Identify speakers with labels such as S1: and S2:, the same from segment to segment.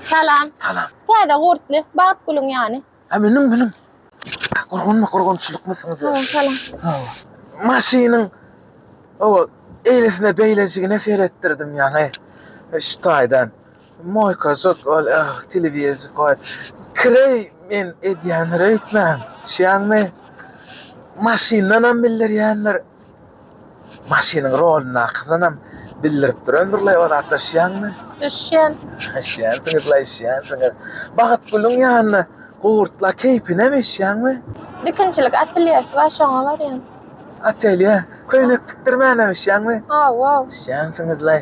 S1: Salam.
S2: Salam.
S1: Täze gurtly, bak gülüň ýany.
S2: Benim. Gorgunçyluk mısınız?
S1: Salam.
S2: Maşynyň o eýlesine beýlejigine seyretdirdim ýany. Ştaýdan. Moykazok, telewizor koy. Krey men edýän reýtmän. Şeňmi? Maşynanam bildirýänler. Maşynyň roluna akdanam bildirip durandylar o da şeňmi?
S1: Düşen.
S2: Şeňmi? Bagat gülüň ýanyna gurtla keypine mi şeňmi?
S1: Dikinçilik atelyesi var şoňa barýan.
S2: Atölye, köýnek tikdirmänem şeňmi?
S1: Wow.
S2: Şeňsiňizler.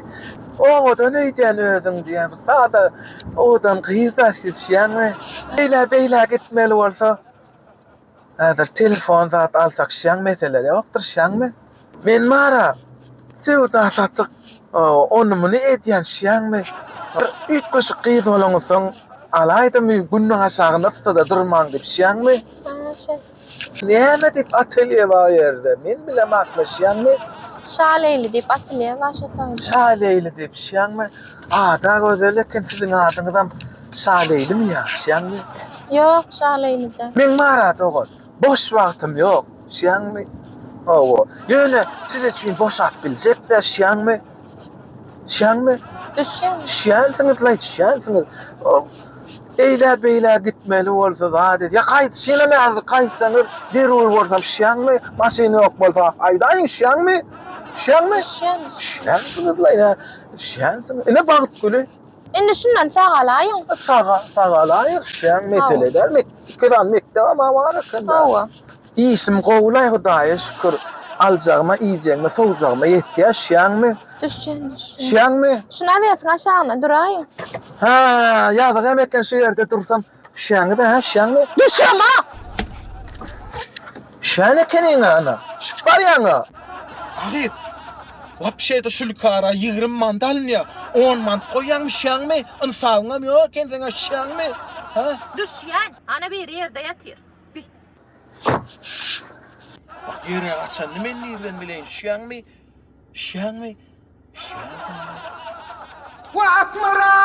S2: Oňadan öýdýän özüň diýen sada odan gyýda siz şeňmi? Beýle gitmeli bolsa. Häzir telefon zat alsak şeň mesele ýokdur şeňmi? Men mara sewda satdyk. Onu muny edýän şeňmi? Üç köşe gyýy bolanyň alaýdym günniň aşagyna tutda durmaň dip şeňmi? Näme dip atölye bar ýerde? Men bilemakmy şeňmi?
S1: Şaleyli dip atylýe başlataýyn.
S2: Şaleyli dip şeňmi? Da gözellikin siziň adyňyzam Şaleylimi ýa şeňmi?
S1: Ýok, şaleyli de.
S2: Men mara dogod. Boş wagtym ýok şeňmi? Ýöne siz üçin boşap biljek de şeňmi? Şeňmi?
S1: Düşen.
S2: Şeňsiňiz. Beýle gitmeli bolsa zat ed. Ya gaýt şeňle näze gaýtsaňyz derul bolsam şeňmi? Maşyna ýok bolsa aýdaýyn şeňmi? Şeňsiňiz. Ine bagyt gülü.
S1: Indi şundan sagalaýyn.
S2: Sagalaýyk şeň mesele dermi? Kiran mekdep ama
S1: Hawa.
S2: İsim gowlaý Hudaýa şükür. Aljagma, iýjegme, sowjagma ýetýär şeňmi?
S1: Düşen.
S2: Şeňmi?
S1: Şuna bersiň aşagyna duraýyn.
S2: Ýa-da emekden şu ýerde dursam şeňde şeňmi?
S1: Düşema!
S2: Şeň ekeniňe ana. Şüparýaňa.
S3: Agit. Wapşeýde şulkara 20 mant alınýa. 10 mant goýýan şeňmi? Insagyňam ýok kendiňe şeňmi?
S1: Düşen. Ana bir ýerde ýatyr.
S3: Ýere açan nimenin bilen şeňmi? Şeňmi?
S4: وأكمرا